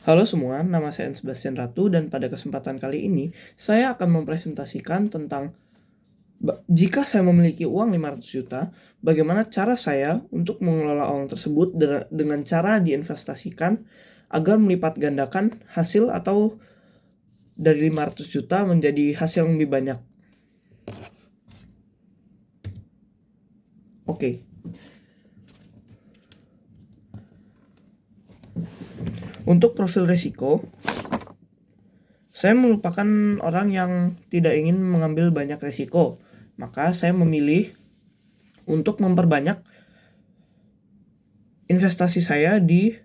Halo semua, nama saya Sebastian Ratu dan pada kesempatan kali ini saya akan mempresentasikan tentang jika saya memiliki uang 500 juta, bagaimana cara saya untuk mengelola uang tersebut dengan cara diinvestasikan agar melipat gandakan hasil atau dari 500 juta menjadi hasil yang lebih banyak. Oke. Untuk profil risiko, saya merupakan orang yang tidak ingin mengambil banyak risiko, maka saya memilih untuk memperbanyak investasi saya di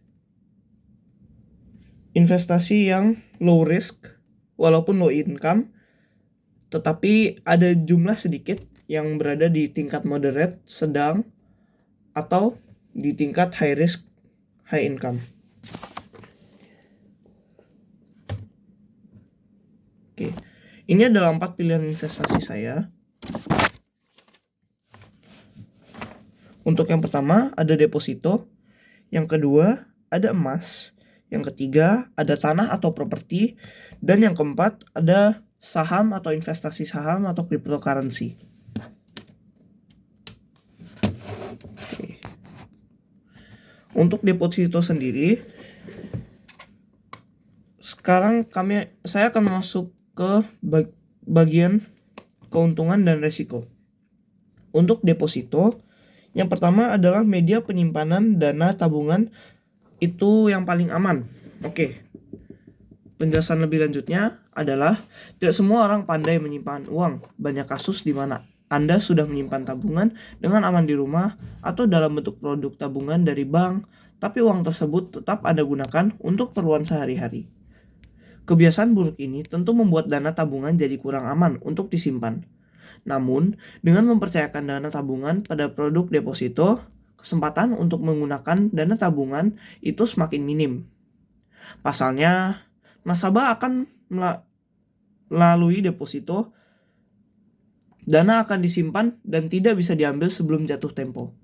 investasi yang low risk walaupun low income, tetapi ada jumlah sedikit yang berada di tingkat moderate, sedang, atau di tingkat high risk, high income. Oke, ini adalah 4 pilihan investasi saya. Untuk yang pertama ada deposito, yang kedua ada emas, yang ketiga ada tanah atau properti, dan yang keempat ada saham atau investasi saham atau cryptocurrency. Oke. Untuk deposito sendiri, sekarang saya akan masuk ke bagian keuntungan dan resiko. Untuk deposito, yang pertama adalah media penyimpanan dana tabungan itu yang paling aman. Oke. Penjelasan lebih lanjutnya adalah tidak semua orang pandai menyimpan uang. Banyak kasus di mana Anda sudah menyimpan tabungan dengan aman di rumah atau dalam bentuk produk tabungan dari bank, tapi uang tersebut tetap Anda gunakan untuk keperluan sehari-hari. Kebiasaan buruk ini tentu membuat dana tabungan jadi kurang aman untuk disimpan. Namun, dengan mempercayakan dana tabungan pada produk deposito, kesempatan untuk menggunakan dana tabungan itu semakin minim. Pasalnya, nasabah akan melalui deposito, dana akan disimpan dan tidak bisa diambil sebelum jatuh tempo.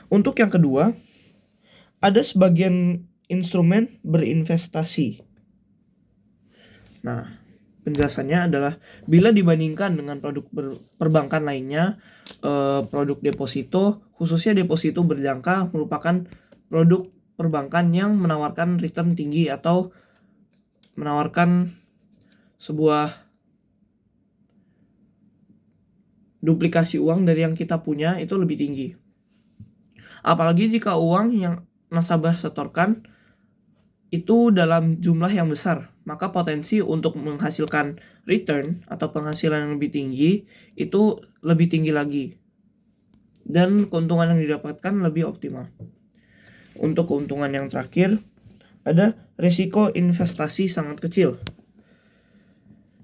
Untuk yang kedua, ada sebagian instrumen berinvestasi. Nah, penjelasannya adalah bila dibandingkan dengan produk perbankan lainnya, produk deposito, khususnya deposito berjangka, merupakan produk perbankan yang menawarkan return tinggi atau menawarkan sebuah duplikasi uang dari yang kita punya itu lebih tinggi. Apalagi jika uang yang nasabah setorkan itu dalam jumlah yang besar, maka potensi untuk menghasilkan return atau penghasilan yang lebih tinggi itu lebih tinggi lagi, dan keuntungan yang didapatkan lebih optimal. Untuk keuntungan yang terakhir, ada risiko investasi sangat kecil.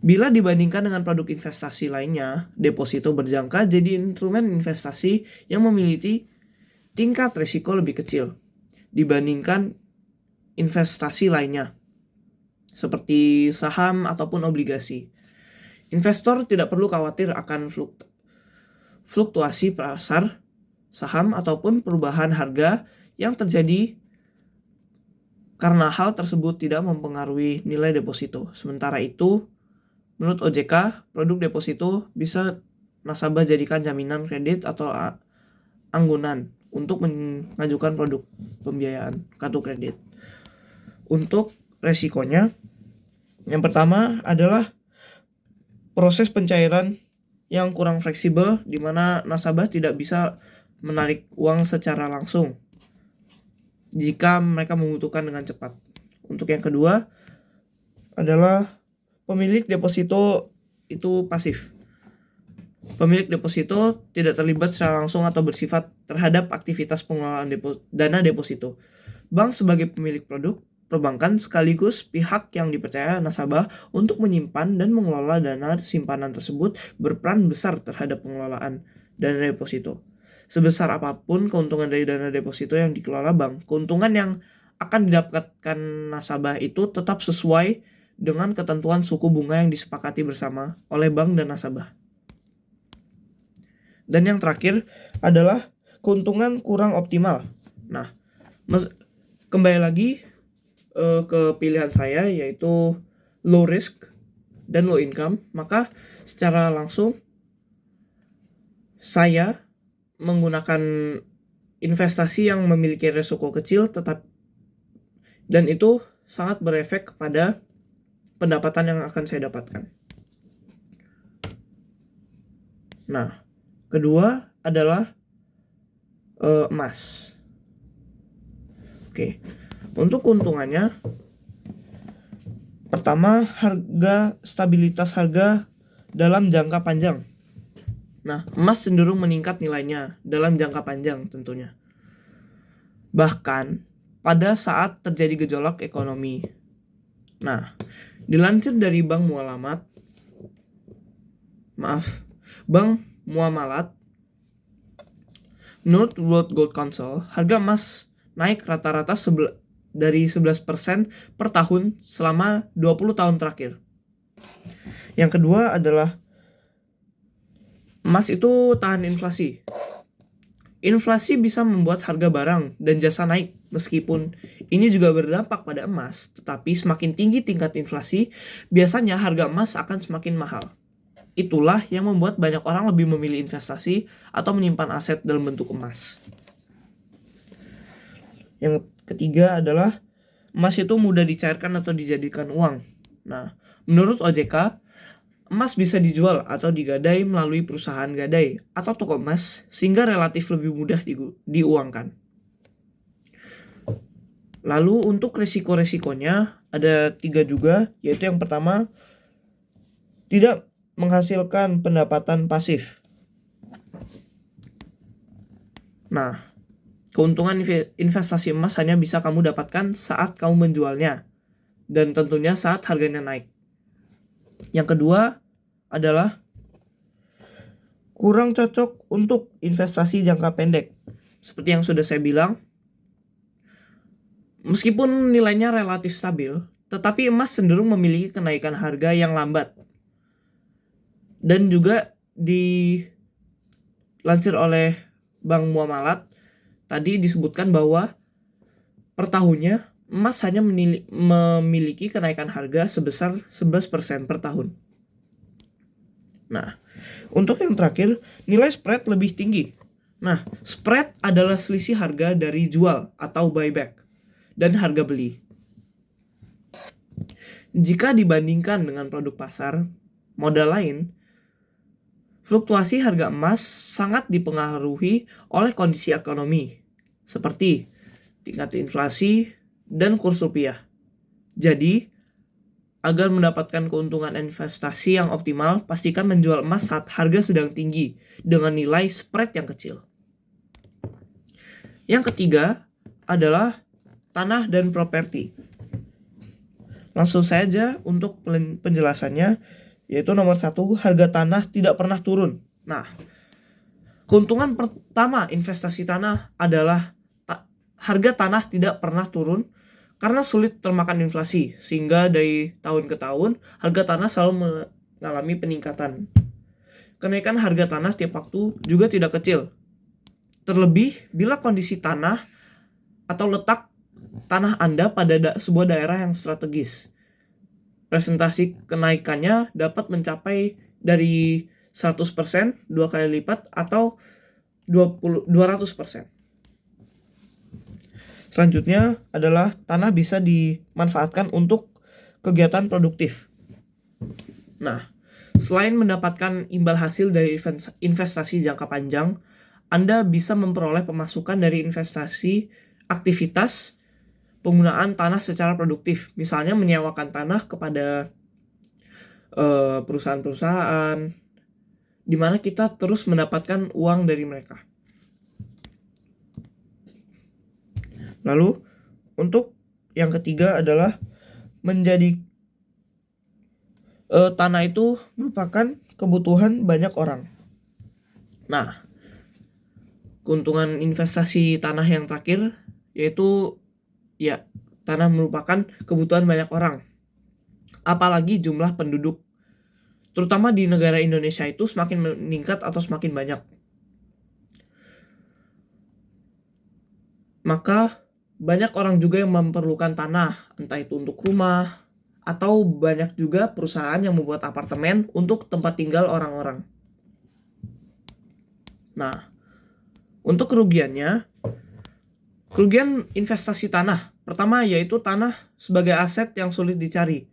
Bila dibandingkan dengan produk investasi lainnya, deposito berjangka jadi instrumen investasi yang memiliki tingkat risiko lebih kecil dibandingkan investasi lainnya, seperti saham ataupun obligasi. Investor tidak perlu khawatir akan fluktuasi pasar saham ataupun perubahan harga yang terjadi karena hal tersebut tidak mempengaruhi nilai deposito. Sementara itu, menurut OJK, produk deposito bisa nasabah jadikan jaminan kredit atau anggunan untuk mengajukan produk pembiayaan kartu kredit. Untuk resikonya, yang pertama adalah proses pencairan yang kurang fleksibel, di mana nasabah tidak bisa menarik uang secara langsung jika mereka membutuhkan dengan cepat. Untuk yang kedua adalah pemilik deposito itu pasif. Pemilik deposito tidak terlibat secara langsung atau bersifat terhadap aktivitas pengelolaan dana deposito. Bank sebagai pemilik produk perbankan sekaligus pihak yang dipercaya nasabah untuk menyimpan dan mengelola dana simpanan tersebut berperan besar terhadap pengelolaan dana deposito. Sebesar apapun keuntungan dari dana deposito yang dikelola bank, keuntungan yang akan didapatkan nasabah itu tetap sesuai dengan ketentuan suku bunga yang disepakati bersama oleh bank dan nasabah. Dan yang terakhir adalah keuntungan kurang optimal. Nah, kembali lagi, ke pilihan saya, yaitu low risk dan low income, maka secara langsung saya menggunakan investasi yang memiliki risiko kecil dan itu sangat berefek kepada pendapatan yang akan saya dapatkan. Nah, kedua adalah emas. Oke, untuk keuntungannya, pertama, stabilitas harga dalam jangka panjang. Nah, emas cenderung meningkat nilainya dalam jangka panjang tentunya. Bahkan pada saat terjadi gejolak ekonomi. Nah, dilansir dari Bank Muamalat, menurut World Gold Council, harga emas naik rata-rata dari 11% per tahun selama 20 tahun terakhir. Yang kedua adalah emas itu tahan inflasi. Inflasi bisa membuat harga barang dan jasa naik, meskipun ini juga berdampak pada emas, tetapi semakin tinggi tingkat inflasi, biasanya harga emas akan semakin mahal. Itulah yang membuat banyak orang lebih memilih investasi atau menyimpan aset dalam bentuk emas. Yang ketiga adalah emas itu mudah dicairkan atau dijadikan uang. Nah, menurut OJK, emas bisa dijual atau digadai melalui perusahaan gadai atau toko emas sehingga relatif lebih mudah diuangkan. Lalu untuk resiko-resikonya ada 3 juga, yaitu yang pertama, tidak menghasilkan pendapatan pasif. Nah, keuntungan investasi emas hanya bisa kamu dapatkan saat kamu menjualnya, dan tentunya saat harganya naik. Yang kedua adalah kurang cocok untuk investasi jangka pendek. Seperti yang sudah saya bilang, meskipun nilainya relatif stabil, tetapi emas cenderung memiliki kenaikan harga yang lambat. Dan juga dilansir oleh Bank Muamalat, tadi disebutkan bahwa per tahunnya emas hanya memiliki kenaikan harga sebesar 11% per tahun. Nah, untuk yang terakhir, nilai spread lebih tinggi. Nah, spread adalah selisih harga dari jual atau buyback dan harga beli. Jika dibandingkan dengan produk pasar, modal lain, fluktuasi harga emas sangat dipengaruhi oleh kondisi ekonomi, seperti tingkat inflasi dan kurs rupiah. Jadi, agar mendapatkan keuntungan investasi yang optimal, pastikan menjual emas saat harga sedang tinggi dengan nilai spread yang kecil. Yang ketiga adalah tanah dan properti. Langsung saja untuk penjelasannya, yaitu nomor 1, harga tanah tidak pernah turun. Nah, keuntungan pertama investasi tanah adalah harga tanah tidak pernah turun karena sulit termakan inflasi, sehingga dari tahun ke tahun harga tanah selalu mengalami peningkatan. Kenaikan harga tanah tiap waktu juga tidak kecil. Terlebih bila kondisi tanah atau letak tanah Anda pada sebuah daerah yang strategis. Presentasi kenaikannya dapat mencapai dari 100%, 2 kali lipat, atau 200%. Selanjutnya adalah tanah bisa dimanfaatkan untuk kegiatan produktif. Nah, selain mendapatkan imbal hasil dari investasi jangka panjang, Anda bisa memperoleh pemasukan dari investasi aktivitas penggunaan tanah secara produktif. Misalnya menyewakan tanah kepada perusahaan-perusahaan, di mana kita terus mendapatkan uang dari mereka. Lalu, untuk yang ketiga adalah menjadi tanah itu merupakan kebutuhan banyak orang. Nah, keuntungan investasi tanah yang terakhir yaitu tanah merupakan kebutuhan banyak orang. Apalagi jumlah penduduk, terutama di negara Indonesia itu semakin meningkat atau semakin banyak. Maka banyak orang juga yang memerlukan tanah, entah itu untuk rumah, atau banyak juga perusahaan yang membuat apartemen untuk tempat tinggal orang-orang. Nah, untuk kerugian investasi tanah. Pertama yaitu tanah sebagai aset yang sulit dicari.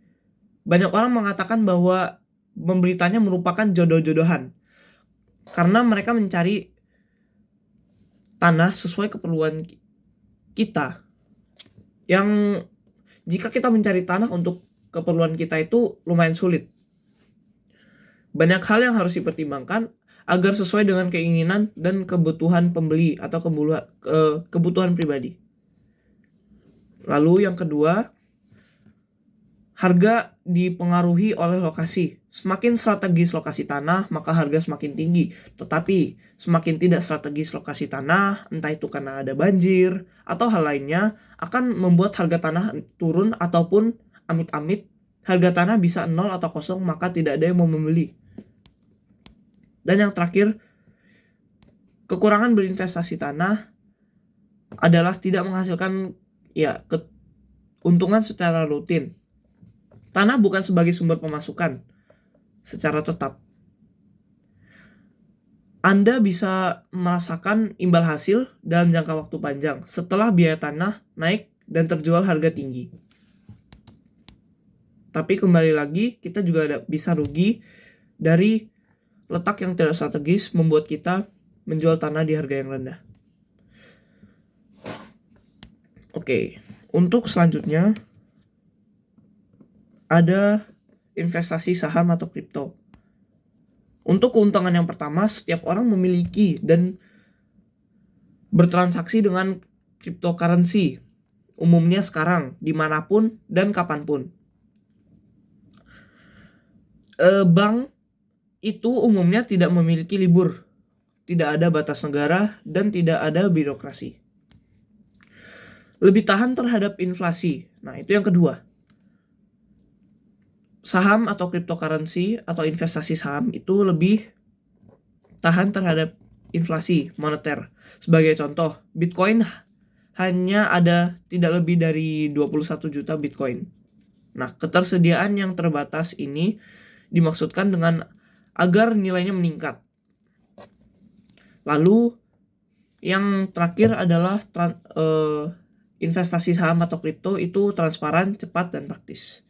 Banyak orang mengatakan bahwa membeli tanah merupakan jodoh-jodohan, karena mereka mencari tanah sesuai keperluan kita. Yang jika kita mencari tanah untuk keperluan kita itu lumayan sulit. Banyak hal yang harus dipertimbangkan agar sesuai dengan keinginan dan kebutuhan pembeli atau kebutuhan pribadi. Lalu yang kedua, harga dipengaruhi oleh lokasi. Semakin strategis lokasi tanah, maka harga semakin tinggi. Tetapi semakin tidak strategis lokasi tanah, entah itu karena ada banjir atau hal lainnya, akan membuat harga tanah turun ataupun amit-amit harga tanah bisa 0 atau kosong, maka tidak ada yang mau membeli. Dan yang terakhir, kekurangan berinvestasi tanah adalah tidak menghasilkan keuntungan secara rutin. Tanah bukan sebagai sumber pemasukan secara tetap. Anda bisa merasakan imbal hasil dalam jangka waktu panjang setelah biaya tanah naik dan terjual harga tinggi. Tapi kembali lagi, kita juga bisa rugi dari letak yang tidak strategis membuat kita menjual tanah di harga yang rendah. Oke, untuk selanjutnya ada investasi saham atau kripto. Untuk keuntungan yang pertama, setiap orang memiliki dan bertransaksi dengan cryptocurrency, umumnya sekarang, dimanapun dan kapanpun. Bank itu umumnya tidak memiliki libur, tidak ada batas negara, dan tidak ada birokrasi. Lebih tahan terhadap inflasi. Nah, itu yang kedua. Saham atau cryptocurrency atau investasi saham itu lebih tahan terhadap inflasi moneter. Sebagai contoh, Bitcoin hanya ada tidak lebih dari 21 juta Bitcoin. Nah, ketersediaan yang terbatas ini dimaksudkan dengan agar nilainya meningkat. Lalu yang terakhir adalah investasi saham atau kripto itu transparan, cepat, dan praktis.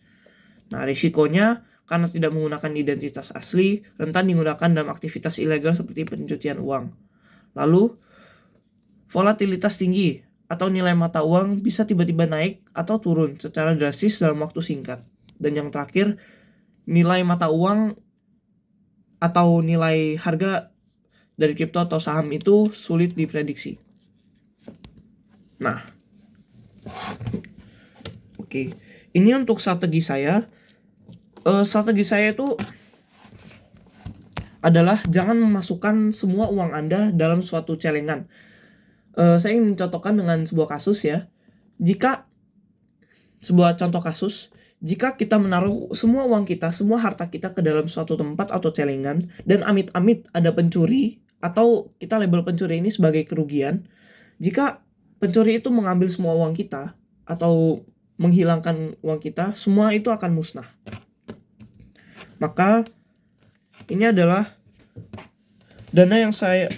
Nah, risikonya karena tidak menggunakan identitas asli, rentan digunakan dalam aktivitas ilegal seperti pencucian uang. Lalu, volatilitas tinggi atau nilai mata uang bisa tiba-tiba naik atau turun secara drastis dalam waktu singkat. Dan yang terakhir, nilai mata uang atau nilai harga dari kripto atau saham itu sulit diprediksi. Nah, oke. Ini untuk strategi saya. Strategi saya itu adalah jangan memasukkan semua uang Anda dalam suatu celengan. Saya ingin mencontohkan dengan sebuah kasus ya. Sebuah contoh kasus, jika kita menaruh semua uang kita, semua harta kita ke dalam suatu tempat atau celengan, dan amit-amit ada pencuri, atau kita label pencuri ini sebagai kerugian, jika pencuri itu mengambil semua uang kita, atau menghilangkan uang kita, semua itu akan musnah. Maka ini adalah dana yang saya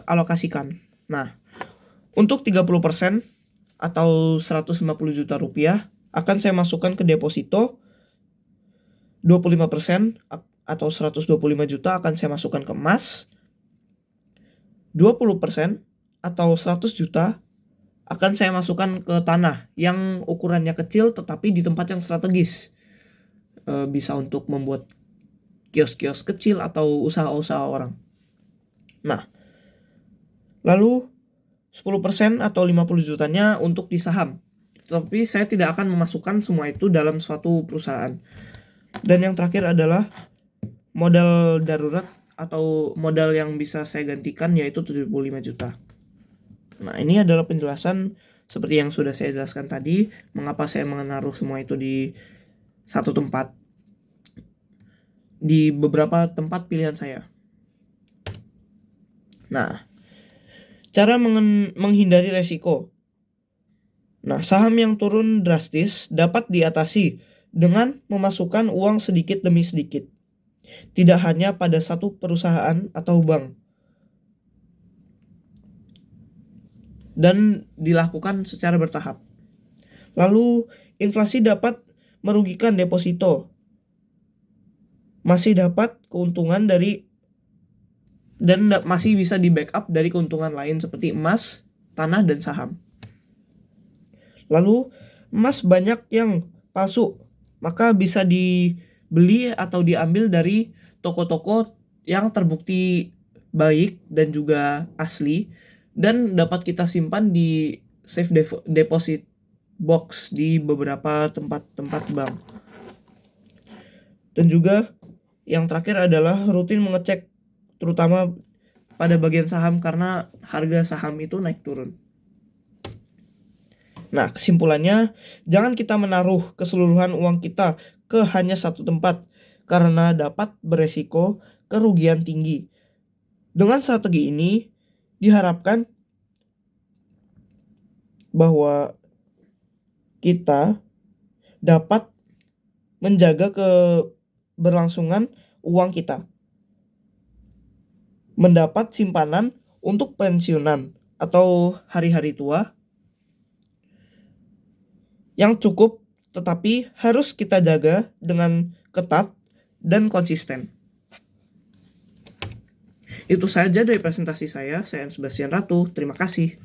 alokasikan. Nah, untuk 30% atau 150 juta rupiah akan saya masukkan ke deposito. 25% atau 125 juta akan saya masukkan ke emas. 20% atau 100 juta akan saya masukkan ke tanah yang ukurannya kecil tetapi di tempat yang strategis. Bisa untuk membuat kios-kios kecil atau usaha-usaha orang. Nah, lalu 10% atau 50 jutanya untuk di saham. Tapi saya tidak akan memasukkan semua itu dalam suatu perusahaan. Dan yang terakhir adalah modal darurat atau modal yang bisa saya gantikan, yaitu 75 juta. Nah, ini adalah penjelasan seperti yang sudah saya jelaskan tadi, mengapa saya menaruh semua itu di satu tempat, di beberapa tempat pilihan saya. Nah, cara menghindari resiko. Nah, saham yang turun drastis dapat diatasi dengan memasukkan uang sedikit demi sedikit, tidak hanya pada satu perusahaan atau bank, dan dilakukan secara bertahap. Lalu, inflasi dapat merugikan deposito, masih dapat keuntungan dari dan masih bisa di backup dari keuntungan lain seperti emas, tanah, dan saham. Lalu, emas banyak yang palsu, maka bisa dibeli atau diambil dari toko-toko yang terbukti baik dan juga asli, dan dapat kita simpan di safe deposit box di beberapa tempat-tempat bank. Dan juga yang terakhir adalah rutin mengecek, terutama pada bagian saham, karena harga saham itu naik turun. Nah, kesimpulannya, jangan kita menaruh keseluruhan uang kita ke hanya satu tempat, karena dapat beresiko kerugian tinggi. Dengan strategi ini, diharapkan bahwa kita dapat menjaga keberlangsungan uang kita, mendapat simpanan untuk pensiunan atau hari-hari tua yang cukup, tetapi harus kita jaga dengan ketat dan konsisten. Itu saja dari presentasi saya. Saya Sebastian Ratu. Terima kasih.